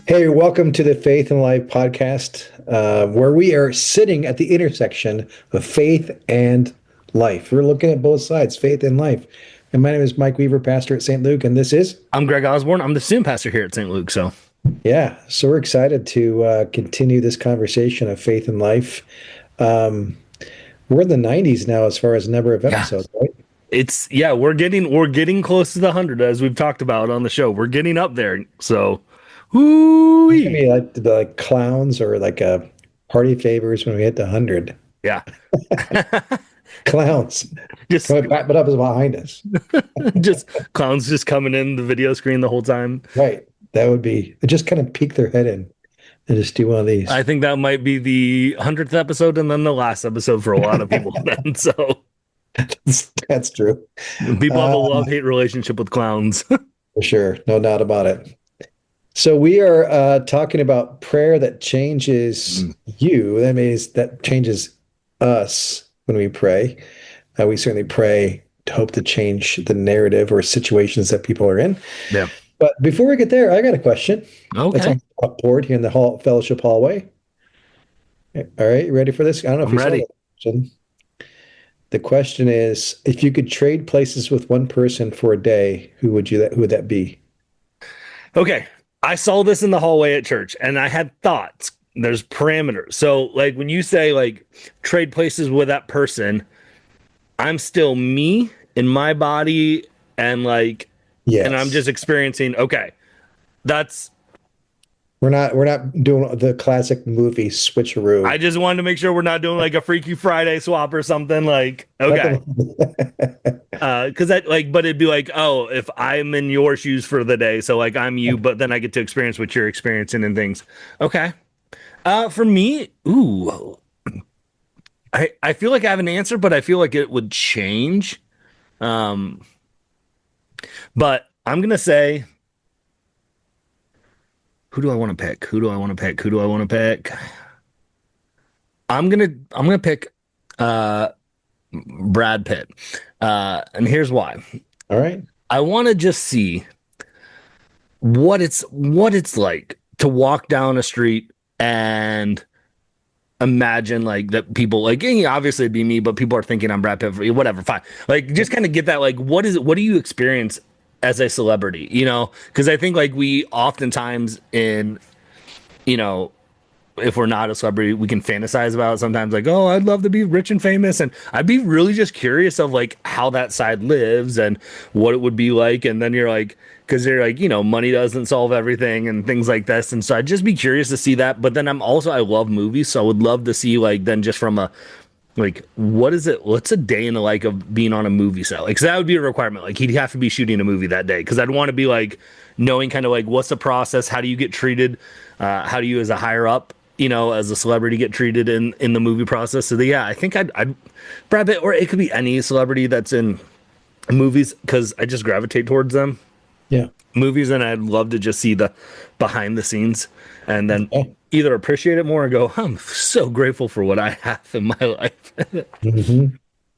Hey, welcome to the Faith and Life podcast, where we are sitting at the intersection of faith and life. We're looking at both sides, faith and life. And my name is Mike Weaver, pastor at St. Luke, and this is, I'm Greg Osborne. I'm the student pastor here at St. Luke. So, yeah. So we're excited to continue this conversation of faith and life. Um, we're in the 90s now as far as number of yeah, episodes, right? we're getting close to the 100 as we've talked about on the show. We're getting up there. So, whoo It's gonna be like the clowns or like party favors when we hit the 100. yeah. Clowns just coming back, but up is behind us. just clowns just coming in the video screen the whole time. Right. That would be just kind of peek their head in and just do one of these. I think that might be the 100th episode and then the last episode for a lot of people then. So, That's true. people have a Uh, love-hate relationship with clowns. for sure. No doubt about it. So we are talking about prayer that changes you. That means that changes us when we pray. We certainly pray to hope to change the narrative or situations that people are in. Yeah. But before we get there, I got a question. That's Okay. on the board here in the fellowship hallway. All right, you ready for this? I don't know if I'm you saw ready. that question. The question is, if you could trade places with one person for a day, who would that be? Okay. I saw this in the hallway at church and I had thoughts. There's parameters. So, like, when you say, like, trade places with that person, I'm still me in my body and I'm Yes. just experiencing, okay, that's, We're not doing the classic movie switcheroo. I just wanted to make sure we're not doing like a Freaky Friday swap or something. Like, okay. Nothing. Cause that, like, but it'd be like, oh, if I'm in your shoes for the day, so like I'm you, but then I get to experience what you're experiencing and things. Okay. For me, I feel like I have an answer, but I feel like it would change. Um, but I'm gonna say, who do I want to pick? Who do I want to pick? Who do I want to pick? I'm gonna pick uh Brad Pitt. And here's why. All right. I want to just see what it's like to walk down a street and imagine like that people like obviously it'd be me, but people are thinking I'm Brad Pitt, whatever, fine. Like just kind of get that, like, what is it? What do you experience as a celebrity? Because I think like we oftentimes you know, if we're not a celebrity, we can fantasize about it sometimes, like, oh, I'd love to be rich and famous. And I'd be really just curious of like how that side lives and what it would be like. And then you're like, because they're like, money doesn't solve everything and things like this. And so I'd just be curious to see that. But then I love movies. So I would love to see, like, then just from a, like, what's a day in the like of being on a movie set? Like, so that would be a requirement. Like, he'd have to be shooting a movie that day. Cause I'd want to be like, knowing kind of like what's the process? How do you get treated? How do you, as a higher up, as a celebrity, get treated in the movie process? So yeah, I think I'd Brad Pitt, or it could be any celebrity that's in movies, because I just gravitate towards them Yeah. movies, and I'd love to just see the behind the scenes, and then Okay. either appreciate it more and go, I'm so grateful for what I have in my life. hmm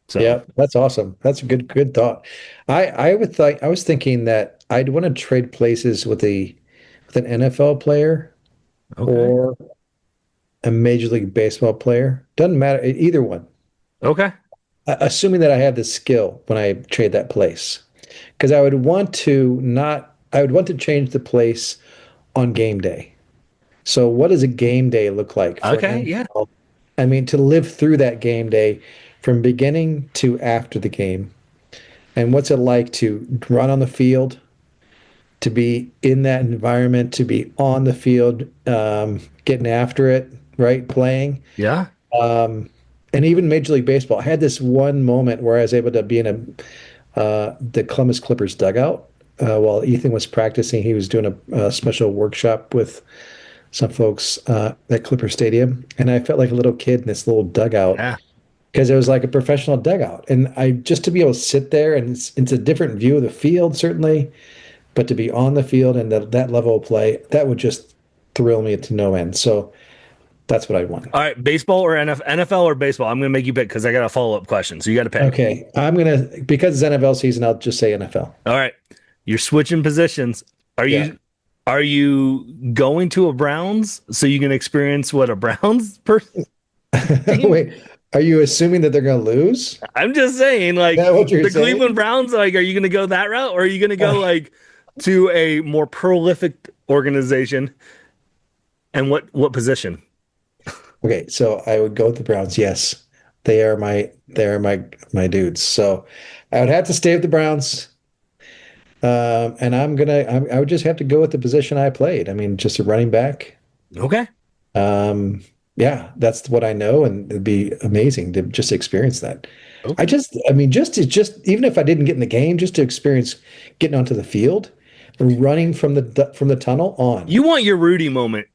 So Yeah, that's awesome. That's a good thought. I was thinking that I'd want to trade places with an NFL player okay, or a Major League Baseball player. Doesn't matter, either one. okay, Assuming that I have the skill when I trade that place. Because I would want to change the place on game day. So what does a game day look like for okay, an yeah, NFL? I mean, to live through that game day from beginning to after the game. And what's it like to run on the field, to be in that environment, to be on the field, getting after it, right? Playing. yeah, Um, and even Major League Baseball. I had this one moment where I was able to be in the Columbus Clippers dugout while Ethan was practicing. He was doing a special workshop with some folks at Clipper Stadium, and I felt like a little kid in this little dugout yeah. because it was like a professional dugout. And I just to be able to sit there, and it's a different view of the field, certainly, but to be on the field and that level of play, that would just thrill me to no end. So that's what I want. All right, baseball or NFL or baseball? I'm gonna make you pick because I got a follow up question, so you got to pick. Okay, because it's NFL season, I'll just say NFL. All right, you're switching positions. Are Yeah. you Are you going to a Browns so you can experience what a Browns person team? Wait, are you assuming that they're going to lose? I'm just saying, Is like that what you're the Cleveland saying? Browns, like, are you going to go that route or are you going to go Uh, like to a more prolific organization? And what position? okay, so I would go with the Browns. Yes, they are my dudes. So I would have to stay with the Browns. And I would just have to go with the position I played. I mean, just a running back. Okay. Um, yeah, that's what I know, and it'd be amazing to just experience that. Okay. I mean, just even if I didn't get in the game, just to experience getting onto the field, running from the tunnel on. You want your Rudy moment.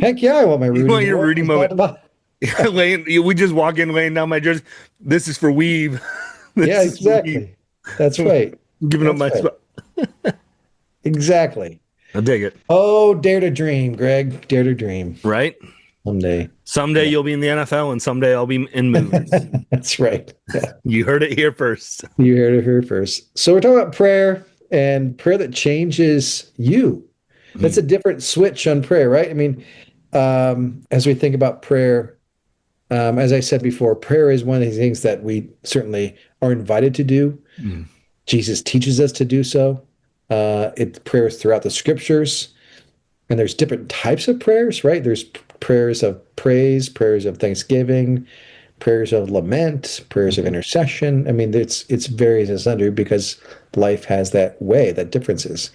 Heck yeah, I want my You Rudy want your moment. Rudy It's not moment. about, laying, we just walk in laying down my jersey. This is for Weave. yeah, This is for Weave. exactly. That's right. I'm giving up That's my right. spot. Exactly. I dig it. Oh, dare to dream, Greg. Dare to dream Right? someday. Someday Yeah. you'll be in the NFL and someday I'll be in movies. That's right. Yeah. You heard it here first. You heard it here first. So we're talking about prayer and prayer that changes you. That's a different switch on prayer, right? I mean, as we think about prayer, as I said before, prayer is one of the things that we certainly are invited to do. Mm. Jesus teaches us to do so. Prayer is throughout the scriptures, and there's different types of prayers, right? There's prayers of praise, prayers of thanksgiving, prayers of lament, prayers of intercession. I mean, it's varies and sundry because life has that way, that differences.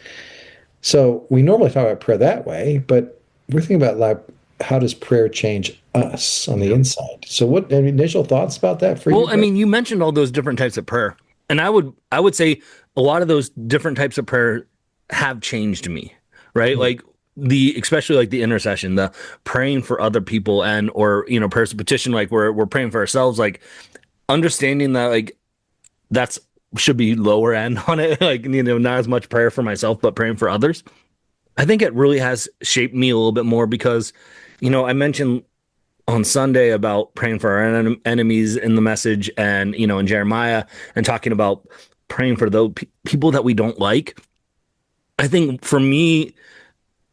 So we normally talk about prayer that way, but we're thinking about like how does prayer change us on the Yep. inside? So what any initial thoughts about that for you, Well, I Greg? mean, you mentioned all those different types of prayer. And I would say a lot of those different types of prayer have changed me, right? Hmm. Like the especially like the intercession, the praying for other people and or prayers of petition, like we're praying for ourselves, like understanding that like that's should be lower end on it, like not as much prayer for myself, but praying for others. I think it really has shaped me a little bit more because, I mentioned on Sunday about praying for our enemies in the message and, in Jeremiah and talking about praying for those people that we don't like. I think for me,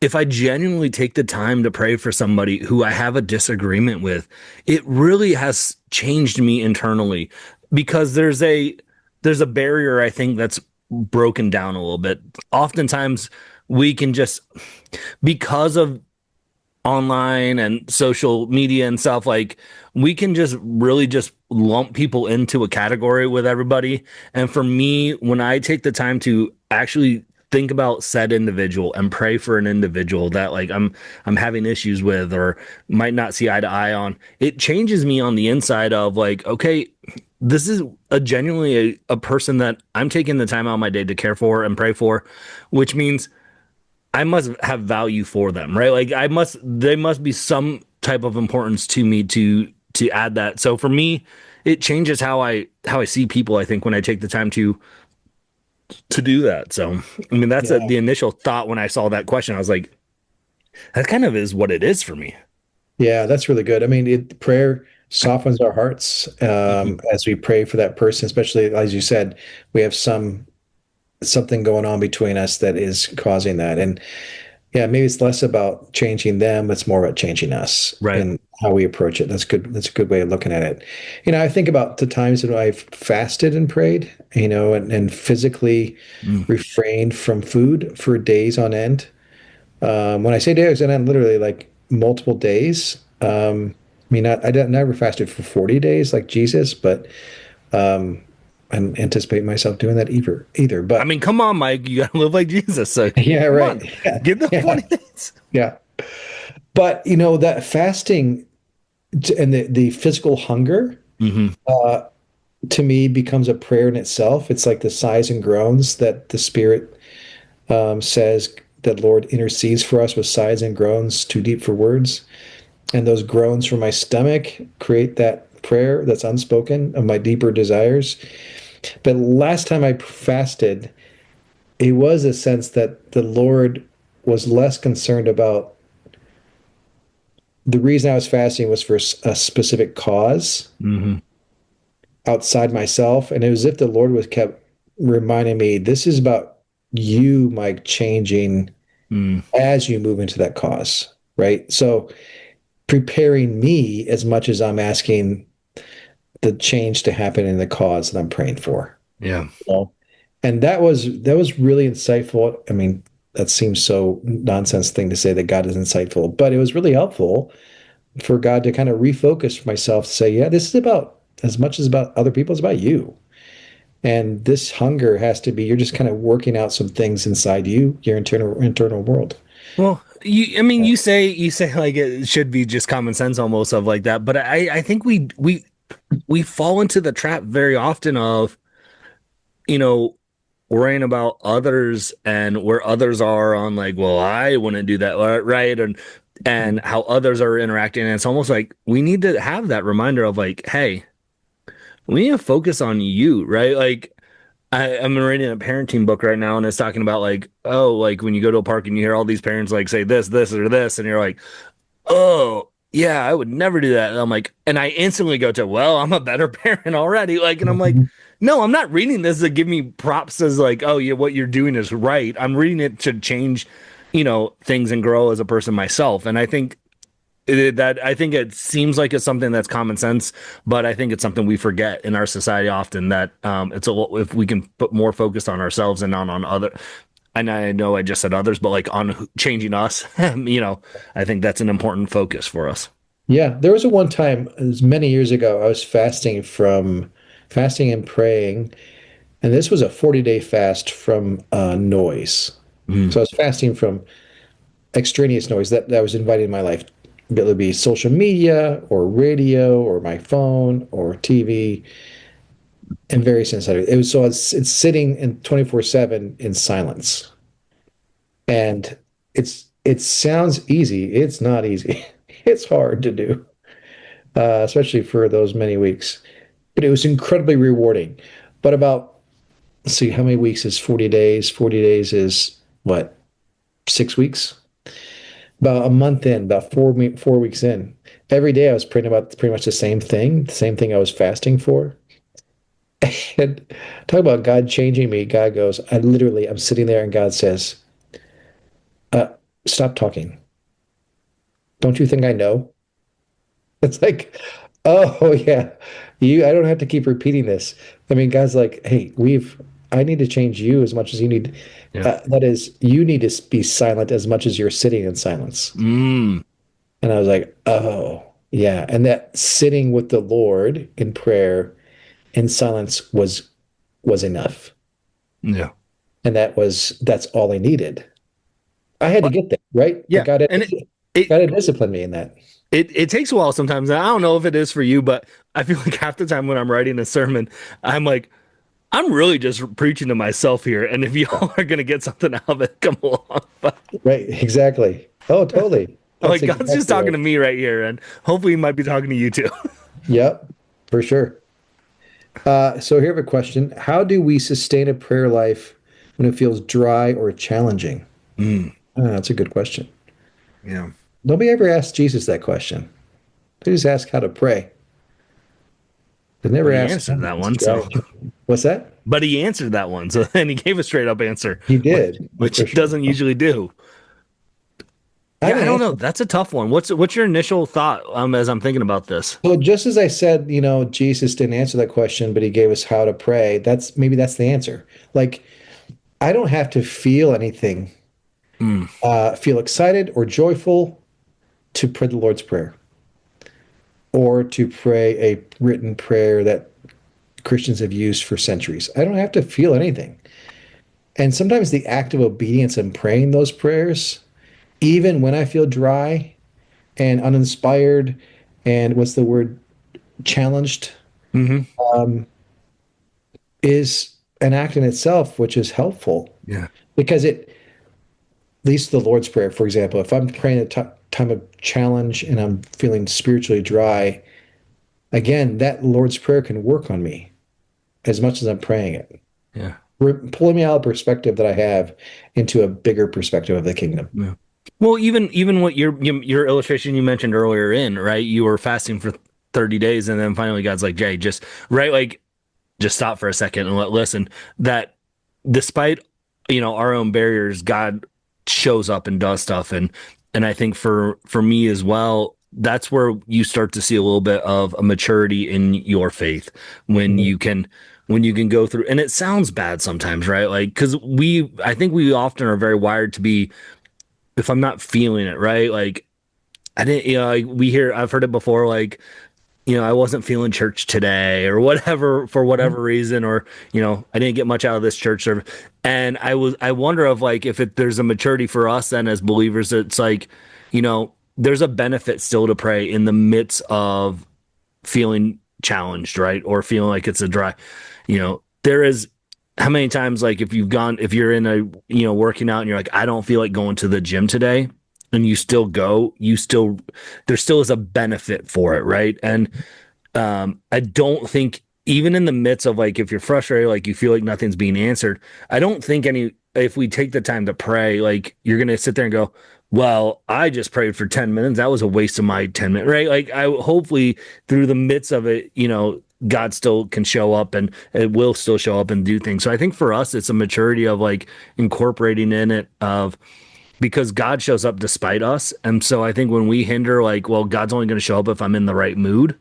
if I genuinely take the time to pray for somebody who I have a disagreement with, it really has changed me internally because there's a barrier I think that's broken down a little bit. Oftentimes we can just because of online and social media and stuff like we can just really just lump people into a category with everybody, and for me when I take the time to actually think about said individual and pray for an individual that like I'm having issues with or might not see eye to eye on, it changes me on the inside of like, okay, this is a genuinely a person that I'm taking the time out of my day to care for and pray for, which means I must have value for them, right? Like they must be some type of importance to me to add that. So for me, it changes how I see people. I think when I take the time to do that. So I mean, that's Yeah. the initial thought when I saw that question. I was like, that kind of is what it is for me. Yeah, that's really good. I mean, prayer softens our hearts Mhm. as we pray for that person, especially as you said, we have something going on between us that is causing that. And yeah, maybe it's less about changing them, it's more about changing us Right. and how we approach it. That's good. That's a good way of looking at it. I think about the times that I've fasted and prayed, and physically Mm. refrained from food for days on end. When I say days on end, literally like multiple days. I mean, never fasted for 40 days like Jesus, but um, I don't anticipate myself doing that either. I But mean, come on, Mike. You gotta live like Jesus. So yeah, come right. on, Yeah, get the yeah, 40 days. yeah. But that fasting and the physical hunger Hmm. uh, to me becomes a prayer in itself. It's like the sighs and groans that the Spirit says that Lord intercedes for us with sighs and groans too deep for words. And those groans from my stomach create that prayer that's unspoken of my deeper desires. But last time I fasted, it was a sense that the Lord was less concerned about the reason I was fasting was for a specific cause Hmm. outside myself. And it was as if the Lord was kept reminding me, this is about you, Mike, changing Mm. as you move into that cause, right? So preparing me as much as I'm asking the change to happen in the cause that I'm praying for. Yeah. You know? And that was really insightful. I mean, that seems so nonsense thing to say that God is insightful, but it was really helpful for God to kind of refocus myself to say, yeah, this is about as much as about other people, it's about you. And this hunger has to be, you're just kind of working out some things inside you, your internal world. Well, I mean, you say like it should be just common sense almost of like that, but I think we fall into the trap very often of, you know, worrying about others and where others are on like, well, I wouldn't do that, right? And how others are interacting. And it's almost like we need to have that reminder of like, hey, we need to focus on you, right? Like I'm reading a parenting book right now and it's talking about like, oh, like when you go to a park and you hear all these parents like say this, or this, and you're like, oh, yeah, I would never do that. And I'm like, and I instantly go to, well, I'm a better parent already. Like, and I'm like, Mhm. no, I'm not reading this to give me props as like, oh, yeah, what you're doing is right. I'm reading it to change, things and grow as a person myself. And I think I think it seems like it's something that's common sense, but I think it's something we forget in our society often that it's a if we can put more focus on ourselves and not on other. And I know I just said others, but like on changing us, I think that's an important focus for us. Yeah, there was a one time, it was many years ago, I was fasting and praying, and this was a 40-day fast from noise. Mm. So I was fasting from extraneous noise that was invited in my life. It would be social media or radio or my phone or TV and various insider. It was so it's sitting in 24/7 in silence. And it sounds easy. It's not easy. It's hard to do, especially for those many weeks. But it was incredibly rewarding. But about, let's see, how many weeks is 40 days? 40 days is what, 6 weeks? About a month in, about 4 weeks in, every day I was praying about pretty much the same thing I was fasting for. And talk about God changing me. God goes, I'm sitting there and God says, uh, stop talking. Don't you think I know? It's like, oh yeah, I don't have to keep repeating this. I mean, God's like, hey, I need to change you as much as you need. Yeah. That is, you need to be silent as much as you're sitting in silence. Mm. And I was like, oh yeah. And that sitting with the Lord in prayer in silence was enough. Yeah. And that's all I needed. I had to But get there, right? But yeah, and it God had disciplined me in that. it takes a while sometimes. I don't know if it is for you, but I feel like half the time when I'm writing a sermon, I'm like, I'm really just preaching to myself here. And if y'all are gonna get something out of it, come along. But Right, exactly. Oh, totally. I'm That's like God's just exactly talking right. to me right here, and hopefully he might be talking to you too. Yep, for sure. So here I have a question. How do we sustain a prayer life when it feels dry or challenging? Mm, That's a good question. yeah. Nobody ever asked Jesus that question. They just ask how to pray. They never But he ask, answered that it's one, dry so or challenging. What's that? but he answered that one, so and he gave a straight up answer, He which did, which for he sure. doesn't usually do. I Yeah, haven't I don't know. answered. That's a tough one. What's your initial thought as I'm thinking about this? So just as I said, Jesus didn't answer that question, but he gave us how to pray. That's the answer. Like, I don't have to feel anything, Mm, feel excited or joyful to pray the Lord's Prayer or to pray a written prayer that Christians have used for centuries. I don't have to feel anything. And sometimes the act of obedience in praying those prayers, even when I feel dry and uninspired and what's the word, challenged, hmm. um, is an act in itself, which is helpful Yeah. because at least the Lord's Prayer, for example, if I'm praying at a time of challenge and I'm feeling spiritually dry, again, that Lord's Prayer can work on me as much as I'm praying it. Yeah. Pulling me out of the perspective that I have into a bigger perspective of the kingdom. Yeah. Well, even what your illustration you mentioned earlier in, right? You were fasting for 30 days and then finally God's like, "Jay, just right like just stop for a second and listen." That despite our own barriers, God shows up and does stuff. And I think for me as well, that's where you start to see a little bit of a maturity in your faith when Mhm. you can go through, and it sounds bad sometimes, right? Like, because I think we often are very wired to be, if I'm not feeling it, right? Like, I didn't, like I've heard it before, like, I wasn't feeling church today or whatever, for Mhm. whatever reason, or, I didn't get much out of this church service. And I wonder of like, if there's a maturity for us then as believers, it's like, there's a benefit still to pray in the midst of feeling challenged, right? Or feeling like it's a dry, there is, how many times, like, if you're in a, working out and you're like, I don't feel like going to the gym today, and you still go, there still is a benefit for it, right? And I don't think, even in the midst of, like, if you're frustrated, like you feel like nothing's being answered, I don't think if we take the time to pray, like, you're gonna sit there and go, well, I just prayed for 10 minutes. That was a waste of my 10 minutes, right? Like, I hopefully through the midst of it, God still can show up, and it will still show up and do things. So I think for us, it's a maturity of like incorporating in it of, because God shows up despite us. And so I think when we hinder, like, well, God's only going to show up if I'm in the right mood,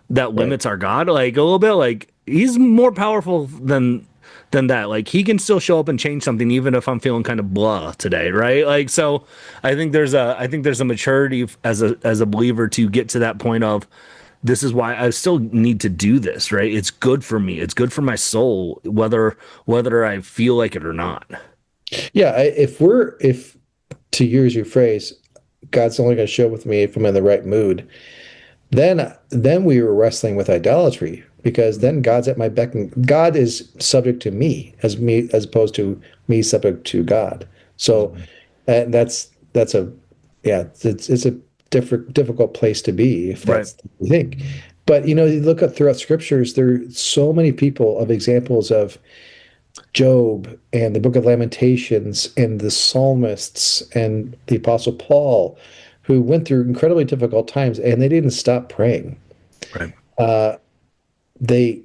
that Right. limits our God, like, a little bit. Like, he's more powerful than that. Like, he can still show up and change something even if I'm feeling kind of blah today, right? Like, so I think there's a maturity as a believer to get to that point of, this is why I still need to do this, right? It's good for me. It's good for my soul, whether I feel like it or not. Yeah, if to use your phrase, God's only going to show up with me if I'm in the right mood, then we were wrestling with idolatry, because then God's at my beck and God is subject to me as opposed to me subject to God. So, Mhm. and that's a yeah, it's a difficult place to be if Right. that's what you think. But you look up throughout scriptures, there are so many people of examples of Job and the book of Lamentations and the psalmists and the apostle Paul, who went through incredibly difficult times and they didn't stop praying. Right. Uh, they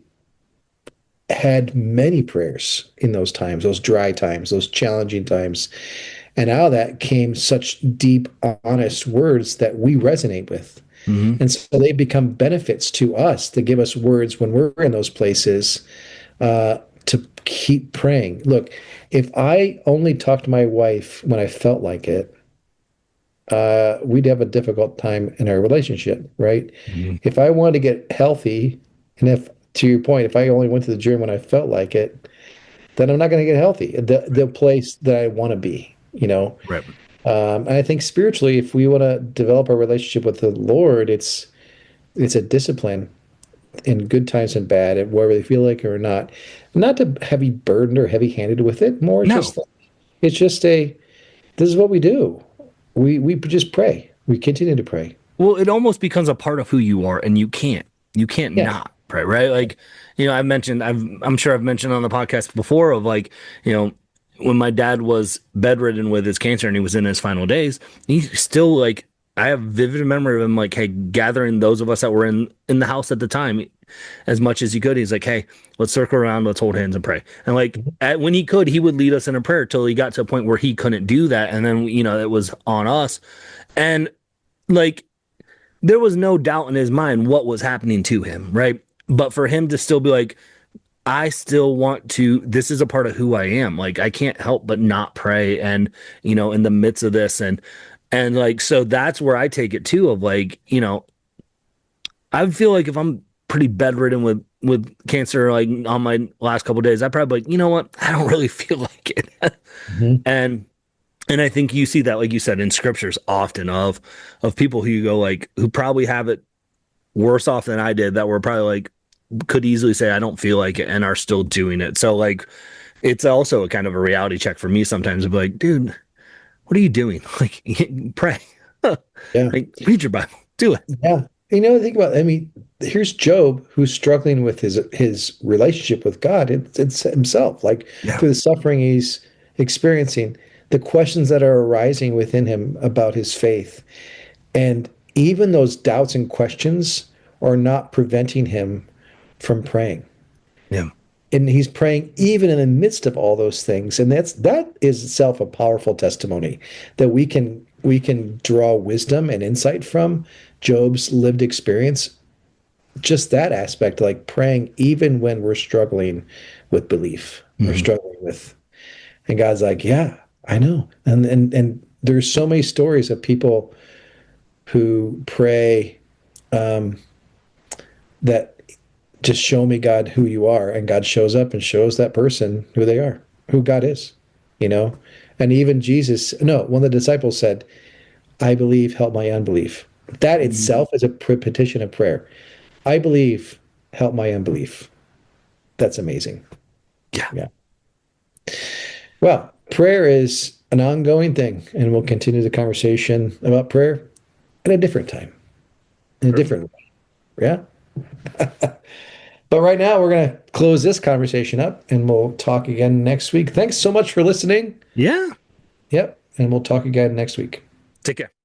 had many prayers in those times, those dry times, those challenging times. And out of that came such deep, honest words that we resonate with. Hmm. And so they become benefits to us to give us words when we're in those places, to keep praying. Look, if I only talked to my wife when I felt like it, we'd have a difficult time in our relationship, right? Hmm. If I wanted to get healthy, and if, to your point, if I only went to the gym when I felt like it, then I'm not going to get healthy. The place that I want to be. Right. And I think spiritually, if we want to develop our relationship with the Lord, it's a discipline in good times and bad, and whether they feel like it or not. Not to heavy burdened or heavy handed with it. More No. just it's just a this is what we do. We just pray. We continue to pray. Well, it almost becomes a part of who you are, and you can't Yeah. not pray, right? Like, I'm sure I've mentioned on the podcast before of, like, when my dad was bedridden with his cancer and he was in his final days, he still, like, I have vivid memory of him, like, hey, gathering those of us that were in the house at the time as much as he could. He's like, hey, let's circle around, let's hold hands and pray. And, like, when he could, he would lead us in a prayer till he got to a point where he couldn't do that, and then it was on us. And, like, there was no doubt in his mind what was happening to him, right? But for him to still be like, I still want to, this is a part of who I am. Like, I can't help but not pray. And, in the midst of this, and like, so that's where I take it too, of like, I feel like if I'm pretty bedridden with cancer, like on my last couple of days, I probably like, you know what? I don't really feel like it. Mhm. and and I think you see that, like you said, in scriptures often of people who you go, like, who probably have it worse off than I did, that were probably like, could easily say I don't feel like it, and are still doing it. So, like, it's also a kind of a reality check for me sometimes to be like, dude, what are you doing? Like, pray. Yeah. Like, read your Bible. Do it. Yeah. Think about, I mean, here's Job who's struggling with his relationship with God. It's himself, like Yeah. through the suffering he's experiencing, the questions that are arising within him about his faith. And even those doubts and questions are not preventing him from praying. Yeah. and he's praying even in the midst of all those things. And that is itself a powerful testimony that we can draw wisdom and insight from Job's lived experience. Just that aspect, like praying even when we're struggling with belief, we're Mhm. struggling with, and God's like, yeah, I know. And there's so many stories of people who pray, um, that just show me, God, who you are, and God shows up and shows that person who they are, who God is, you know. And even Jesus, no, one of the disciples said, I believe, help my unbelief. That itself is a petition of prayer. I believe, help my unbelief. That's amazing. Yeah. Yeah. Well, prayer is an ongoing thing, and we'll continue the conversation about prayer at a different time, in a Perfect. different way. Yeah. But right now, we're going to close this conversation up, and we'll talk again next week. Thanks so much for listening. Yeah. Yep. And we'll talk again next week. Take care.